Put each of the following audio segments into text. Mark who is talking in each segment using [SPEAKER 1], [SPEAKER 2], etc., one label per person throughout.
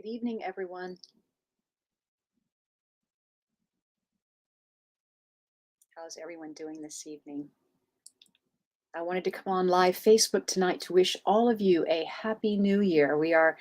[SPEAKER 1] Good evening, everyone. How's everyone doing this evening? I wanted to come on live Facebook tonight to wish all of you a happy new year. We are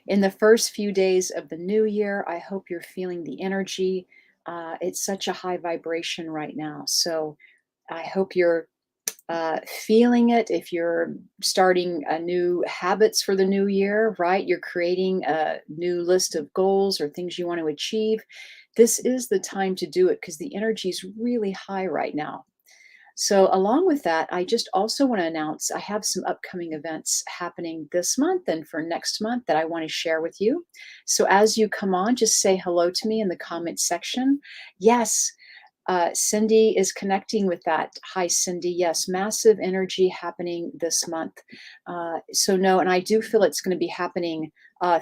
[SPEAKER 1] in the first few days of the new year. I hope you're feeling the energy. It's such a high vibration right now. So I hope you're feeling it. If you're starting a new habits for the new year, right? You're creating a new list of goals or things you want to achieve. This is the time to do it because the energy is really high right now. So, along with that, I just also want to announce I have some upcoming events happening this month and for next month that I want to share with you. So, as you come on, just say hello to me in the comments section. Yes, Cindy is connecting with that. Hi, Cindy. Yes, massive energy happening this month. So, no, and I do feel it's going to be happening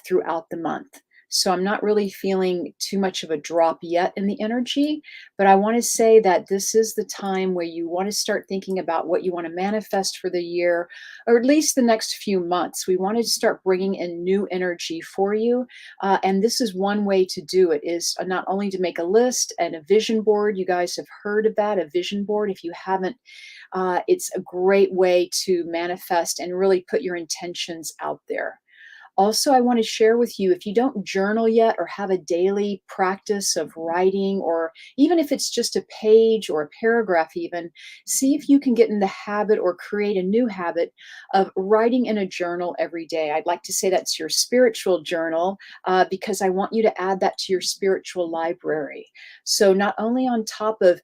[SPEAKER 1] throughout the month. So, I'm not really feeling too much of a drop yet in the energy, but I want to say that this is the time where you want to start thinking about what you want to manifest for the year, or at least the next few months. We want to start bringing in new energy for you, and this is one way to do it, is not only to make a list and a vision board. You guys have heard of that, a vision board. If you haven't, it's a great way to manifest and really put your intentions out there. Also, I want to share with you, if you don't journal yet or have a daily practice of writing, or even if it's just a page or a paragraph, even see if you can get in the habit or create a new habit of writing in a journal every day. I'd like to say that's your spiritual journal, because I want you to add that to your spiritual library. So, not only on top of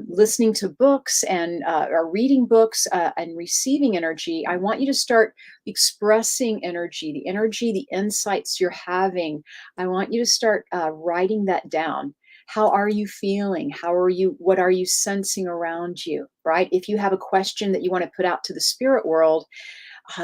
[SPEAKER 1] listening to books and or reading books and receiving energy, I want you to start expressing energy, the insights you're having. I want you to start writing that down. How are you feeling? What are you sensing around you, right? If you have a question that you want to put out to the spirit world,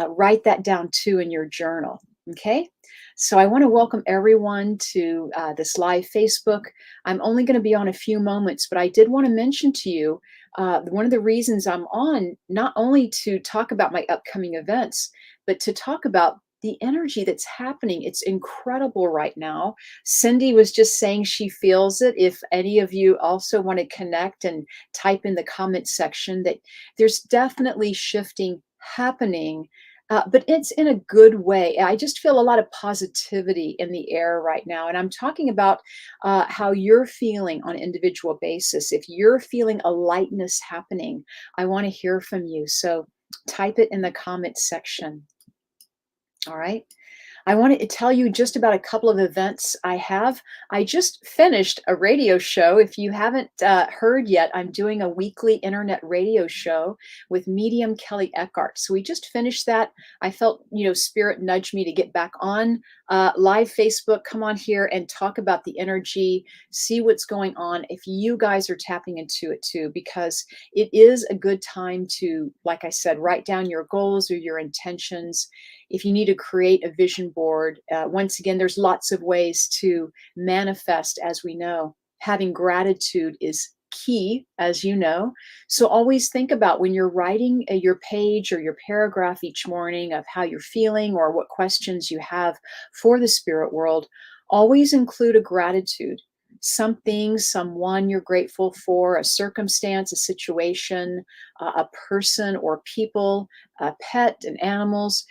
[SPEAKER 1] write that down too in your journal. Okay. So I want to welcome everyone to this live Facebook. I'm only going to be on a few moments, but I did want to mention to you one of the reasons I'm on, not only to talk about my upcoming events, but to talk about the energy that's happening. It's incredible right now. Cindy was just saying she feels it. If any of you also want to connect and type in the comment section, that there's definitely shifting happening, but it's in a good way. I just feel a lot of positivity in the air right now. And I'm talking about how you're feeling on an individual basis. If you're feeling a lightness happening, I want to hear from you. So type it in the comment section. All right. I wanted to tell you just about a couple of events I have. I just finished a radio show. If you haven't heard yet, I'm doing a weekly internet radio show with medium Kelly Eckhart. So we just finished that. I felt, Spirit nudged me to get back on live Facebook. Come on here and talk about the energy, see what's going on. If you guys are tapping into it too, because it is a good time to, like I said, write down your goals or your intentions. If you need to create a vision board, once again, there's lots of ways to manifest, as we know. Having gratitude is key, as you know. So always think about when you're writing your page or your paragraph each morning of how you're feeling or what questions you have for the spirit world, always include a gratitude. Something, someone you're grateful for, a circumstance, a situation, a person or people, a pet and animals.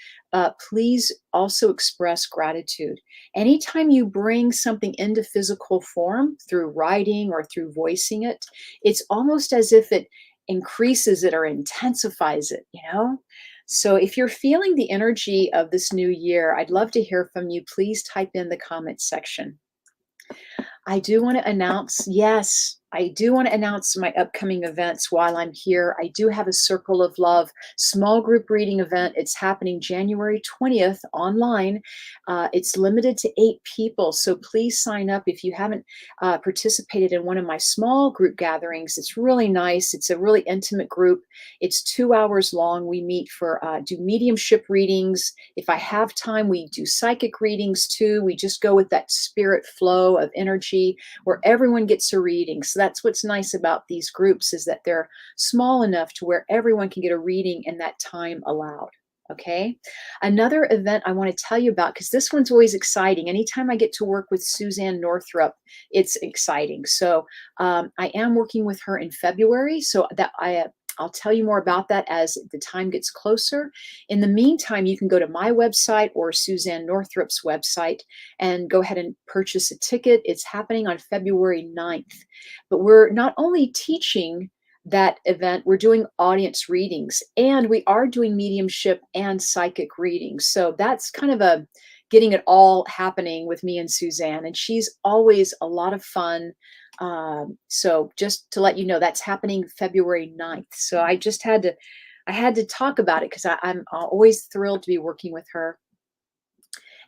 [SPEAKER 1] Please also express gratitude. Anytime you bring something into physical form through writing or through voicing it, it's almost as if it increases it or intensifies it. So if you're feeling the energy of this new year, I'd love to hear from you. Please type in the comments section. I do want to announce, yes, I do want to announce my upcoming events while I'm here. I do have a Circle of Love small group reading event. It's happening January 20th online. It's limited to 8 people, so please sign up if you haven't participated in one of my small group gatherings. It's really nice. It's a really intimate group. It's 2 hours long. We meet for do mediumship readings. If I have time, we do psychic readings too. We just go with that spirit flow of energy where everyone gets a reading. So that's what's nice about these groups, is that they're small enough to where everyone can get a reading in that time allowed. Okay. Another event I want to tell you about, because this one's always exciting. Anytime I get to work with Suzanne Northrup, it's exciting. So I am working with her in February. So I'll tell you more about that as the time gets closer. In the meantime, you can go to my website or Suzanne Northrup's website and go ahead and purchase a ticket. It's happening on February 9th. But we're not only teaching that event, we're doing audience readings and we are doing mediumship and psychic readings. So that's kind of a getting it all happening with me and Suzanne. And she's always a lot of fun. So just to let you know, that's happening February 9th. So I had to talk about it because I'm always thrilled to be working with her.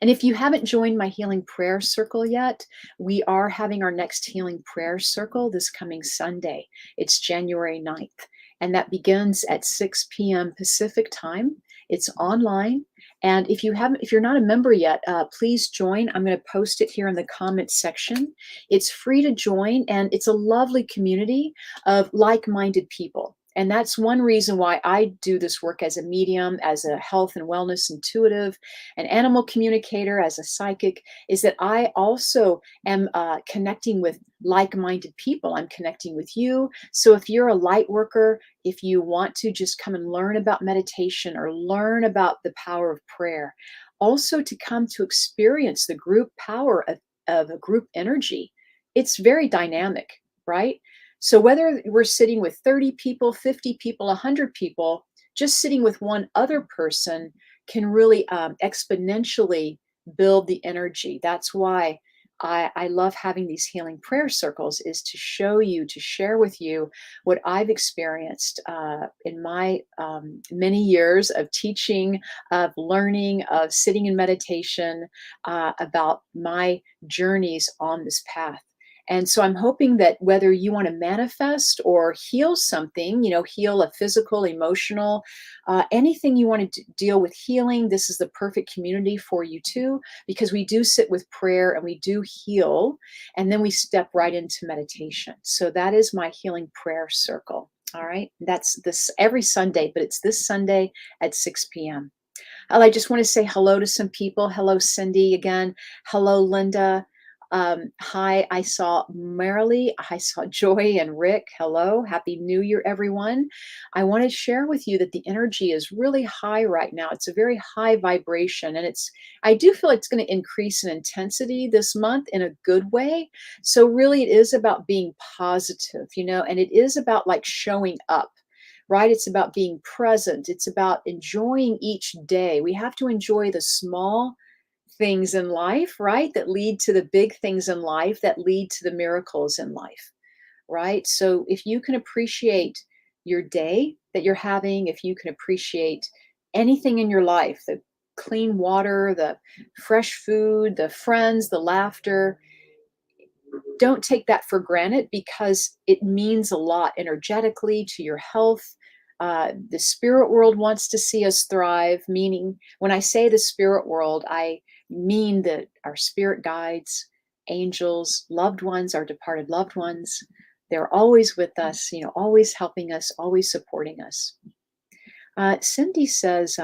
[SPEAKER 1] And if you haven't joined my healing prayer circle yet, we are having our next healing prayer circle this coming Sunday. It's January 9th, and that begins at 6 p.m. Pacific time. It's online. And if you're not a member yet, please join. I'm going to post it here in the comments section. It's free to join, and it's a lovely community of like-minded people. And that's one reason why I do this work as a medium, as a health and wellness intuitive, an animal communicator, as a psychic, is that I also am connecting with like-minded people. I'm connecting with you. So if you're a light worker, if you want to just come and learn about meditation or learn about the power of prayer, also to come to experience the group power of a group energy, it's very dynamic, right? So whether we're sitting with 30 people, 50 people, 100 people, just sitting with one other person can really exponentially build the energy. That's why I love having these healing prayer circles, is to show you, to share with you what I've experienced in my many years of teaching, of learning, of sitting in meditation, about my journeys on this path. And so I'm hoping that whether you want to manifest or heal something, heal a physical, emotional, anything you want to deal with healing, this is the perfect community for you too, because we do sit with prayer and we do heal, and then we step right into meditation. So that is my healing prayer circle. All right. That's this every Sunday, but it's this Sunday at 6 p.m. I just want to say hello to some people. Hello, Cindy again. Hello, Linda. Hi, I saw Marilee, I saw Joy and Rick. Hello, Happy New Year, everyone. I want to share with you that the energy is really high right now. It's a very high vibration, and I do feel it's going to increase in intensity this month in a good way. So really it is about being positive, and it is about like showing up. Right? It's about being present. It's about enjoying each day. We have to enjoy the small things in life, right? That lead to the big things in life, that lead to the miracles in life, right? So if you can appreciate your day that you're having, if you can appreciate anything in your life, the clean water, the fresh food, the friends, the laughter, don't take that for granted, because it means a lot energetically to your health. The spirit world wants to see us thrive, meaning when I say the spirit world, I mean that our spirit guides, angels, loved ones, our departed loved ones, they're always with us, always helping us, always supporting us. Cindy says,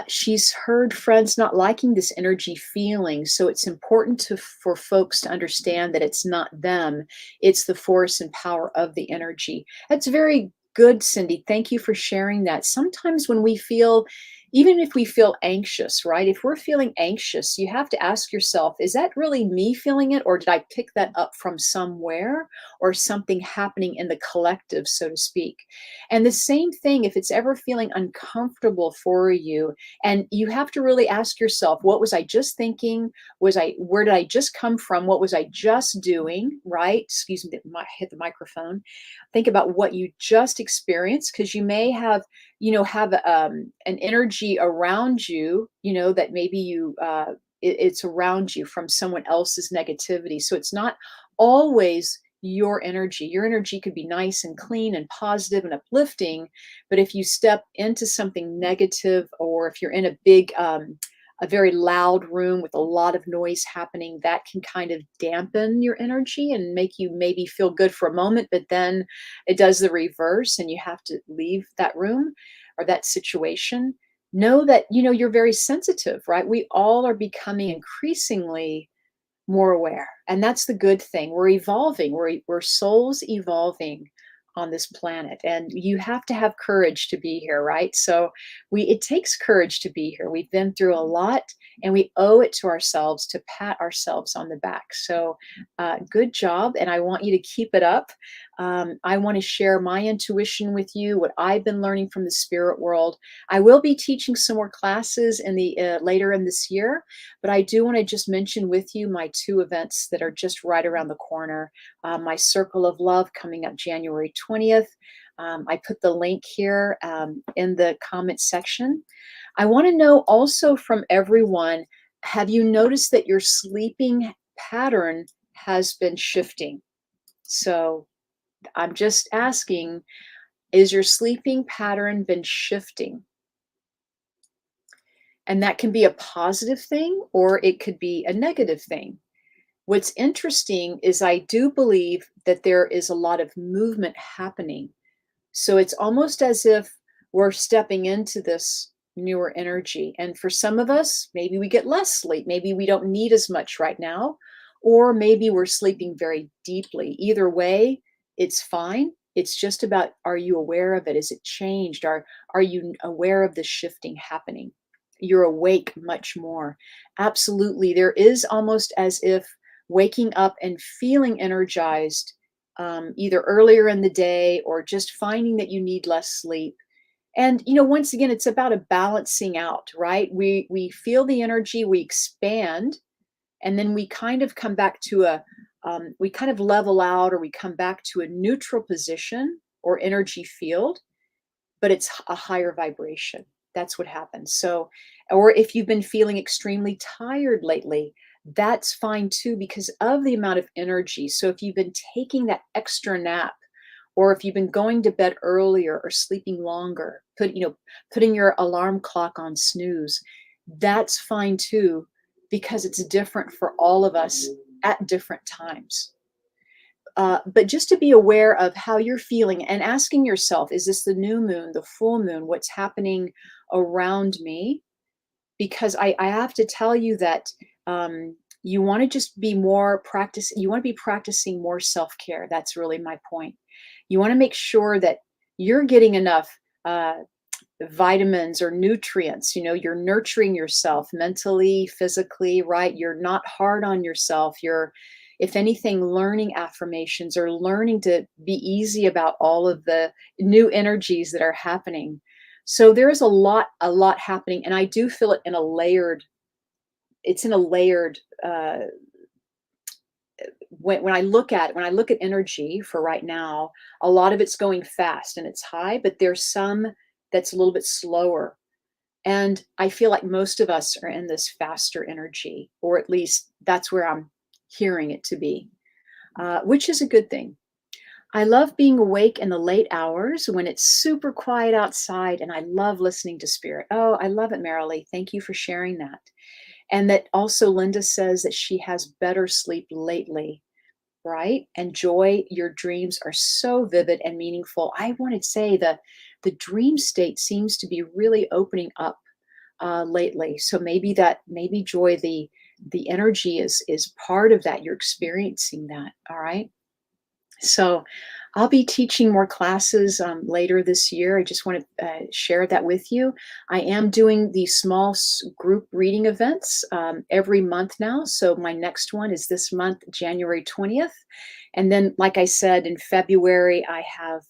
[SPEAKER 1] she's heard friends not liking this energy feeling, so it's important for folks to understand that it's not them, it's the force and power of the energy. That's very good, Cindy. Thank you for sharing that. Sometimes when we feel, even if we feel anxious, right? If we're feeling anxious, you have to ask yourself, is that really me feeling it, or did I pick that up from somewhere, or something happening in the collective, so to speak? And the same thing, if it's ever feeling uncomfortable for you, and you have to really ask yourself, what was I just thinking? Where did I just come from? What was I just doing? Right? Excuse me, hit the microphone. Think about what you just experienced, because you may have, have an energy around you, that maybe it's around you from someone else's negativity. So it's not always your energy. Your energy could be nice and clean and positive and uplifting, but if you step into something negative, or if you're in a very loud room with a lot of noise happening, that can kind of dampen your energy and make you maybe feel good for a moment, but then it does the reverse and you have to leave that room. or that situation, know that, you're very sensitive, right? We all are becoming increasingly more aware. And that's the good thing. We're evolving. We're souls evolving on this planet. And you have to have courage to be here, right? So it takes courage to be here. We've been through a lot and we owe it to ourselves to pat ourselves on the back. So good job. And I want you to keep it up. I want to share my intuition with you, what I've been learning from the spirit world. I will be teaching some more classes in the later in this year, but I do want to just mention with you my two events that are just right around the corner. My Circle of Love coming up January 20th. I put the link here in the comment section. I want to know also from everyone, have you noticed that your sleeping pattern has been shifting? So I'm just asking, is your sleeping pattern been shifting? And that can be a positive thing or it could be a negative thing. What's interesting is I do believe that there is a lot of movement happening. So it's almost as if we're stepping into this newer energy. And for some of us, maybe we get less sleep. Maybe we don't need as much right now, or maybe we're sleeping very deeply. Either way, it's fine. It's just about, are you aware of it? Is it changed? Are you aware of the shifting happening? You're awake much more. Absolutely. There is almost as if waking up and feeling energized either earlier in the day or just finding that you need less sleep. And once again, it's about a balancing out, right? We feel the energy, we expand, and then we kind of come back to we kind of level out, or we come back to a neutral position or energy field, but it's a higher vibration. That's what happens. So, or if you've been feeling extremely tired lately, that's fine too, because of the amount of energy. So if you've been taking that extra nap, or if you've been going to bed earlier or sleeping longer, putting your alarm clock on snooze, that's fine too, because it's different for all of us at different times. But just to be aware of how you're feeling and asking yourself, is this the new moon, the full moon? What's happening around me? Because I have to tell you that you want to just be more practice. You want to be practicing more self-care. That's really my point. You want to make sure that you're getting enough vitamins or nutrients. You're nurturing yourself mentally, physically, right? You're not hard on yourself. You're, if anything, learning affirmations or learning to be easy about all of the new energies that are happening. So there is a lot happening, and I do feel it in a layered. It's in a layered. When I look at energy for right now, a lot of it's going fast and it's high, but there's some that's a little bit slower. And I feel like most of us are in this faster energy, or at least that's where I'm hearing it to be, which is a good thing. I love being awake in the late hours when it's super quiet outside, and I love listening to spirit. Oh, I love it, Marilee. Thank you for sharing that. And that also Linda says that she has better sleep lately, right? And Joy, your dreams are so vivid and meaningful. I want to say that the dream state seems to be really opening up lately. So maybe Joy, the energy is part of that. You're experiencing that. All right. So I'll be teaching more classes later this year. I just want to share that with you. I am doing these small group reading events every month now. So my next one is this month, January 20th. And then, like I said, in February, I have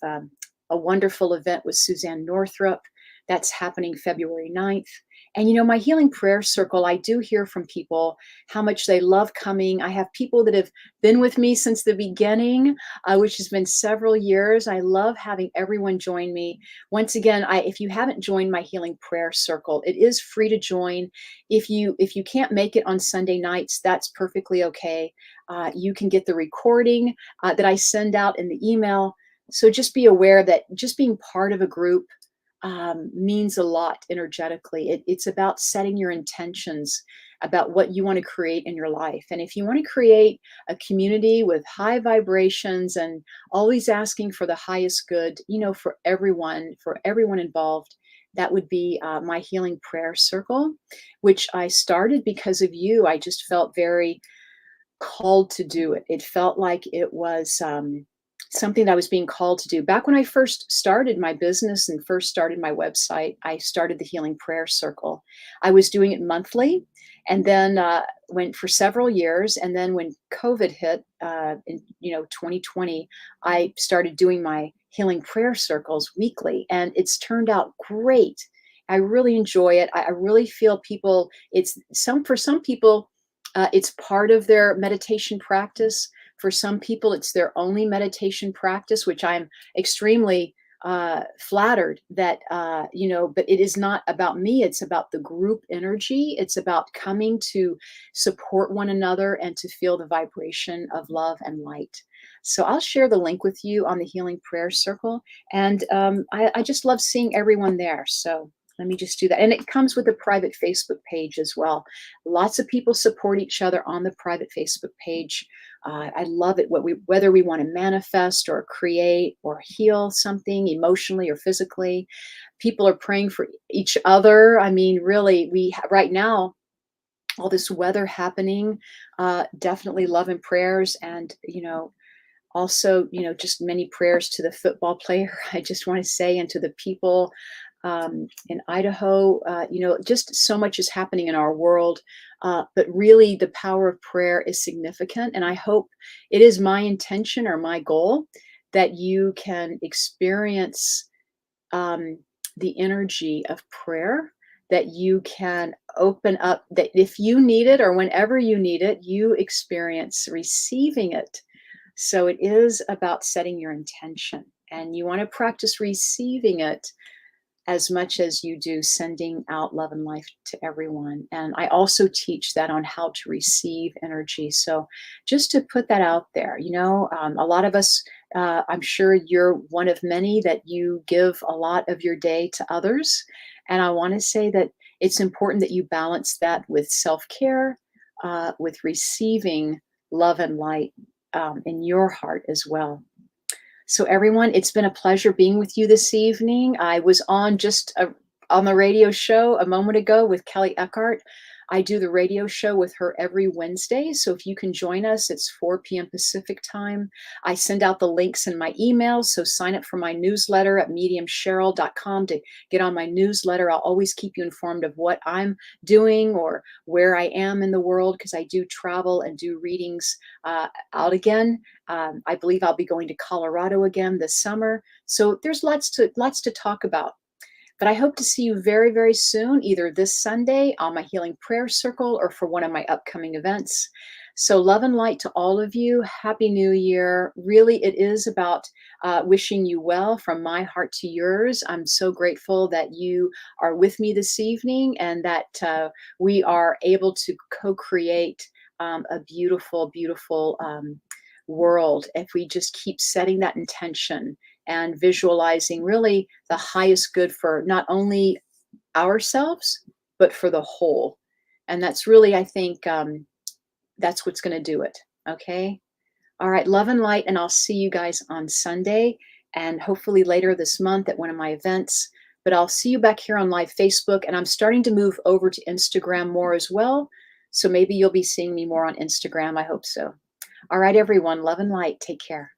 [SPEAKER 1] a wonderful event with Suzanne Northrup. That's happening February 9th. And my healing prayer circle, I do hear from people how much they love coming. I have people that have been with me since the beginning, which has been several years. I love having everyone join me. Once again, if you haven't joined my healing prayer circle, it is free to join. If you can't make it on Sunday nights, that's perfectly okay. You can get the recording that I send out in the email. So just be aware that just being part of a group means a lot energetically. It's about setting your intentions about what you want to create in your life. And if you want to create a community with high vibrations and always asking for the highest good, for everyone involved, that would be my healing prayer circle, which I started because of you. I just felt very called to do it. It felt like it was something that I was being called to do. Back when I first started my business and first started my website, I started the Healing Prayer Circle. I was doing it monthly, and then went for several years. And then when COVID hit in 2020, I started doing my Healing Prayer Circles weekly, and it's turned out great. I really enjoy it. I really feel people. It's some for some people it's part of their meditation practice. For some people, it's their only meditation practice, which I'm extremely flattered that, but it is not about me. It's about the group energy. It's about coming to support one another and to feel the vibration of love and light. So I'll share the link with you on the Healing Prayer Circle. And I just love seeing everyone there. So let me just do that. And it comes with a private Facebook page as well. Lots of people support each other on the private Facebook page. I love it. Whether we want to manifest or create or heal something emotionally or physically, people are praying for each other. I mean, really, right now, all this weather happening, definitely love and prayers, and also, just many prayers to the football player. I just want to say, and to the people in Idaho. Just so much is happening in our world. But really, the power of prayer is significant. And I hope it is my intention or my goal that you can experience the energy of prayer, that you can open up, that if you need it or whenever you need it, you experience receiving it. So it is about setting your intention, and you want to practice receiving it as much as you do sending out love and life to everyone. And I also teach that on how to receive energy. So just to put that out there, a lot of us, I'm sure you're one of many that you give a lot of your day to others. And I want to say that it's important that you balance that with self-care, with receiving love and light in your heart as well. So everyone, it's been a pleasure being with you this evening. I was on on the radio show a moment ago with Kelly Eckhart. I do the radio show with her every Wednesday. So if you can join us, it's 4 p.m. Pacific time. I send out the links in my emails. So sign up for my newsletter at mediumcheryl.com to get on my newsletter. I'll always keep you informed of what I'm doing or where I am in the world, because I do travel and do readings out again. I believe I'll be going to Colorado again this summer. So there's lots to talk about. But I hope to see you very, very soon, either this Sunday on my Healing Prayer Circle or for one of my upcoming events. So love and light to all of you. Happy New Year. Really, it is about wishing you well from my heart to yours. I'm so grateful that you are with me this evening, and that we are able to co-create a beautiful, beautiful world if we just keep setting that intention and visualizing really the highest good for not only ourselves, but for the whole. And that's really, I think, that's what's going to do it. Okay. All right. Love and light. And I'll see you guys on Sunday and hopefully later this month at one of my events. But I'll see you back here on live Facebook. And I'm starting to move over to Instagram more as well. So maybe you'll be seeing me more on Instagram. I hope so. All right, everyone. Love and light. Take care.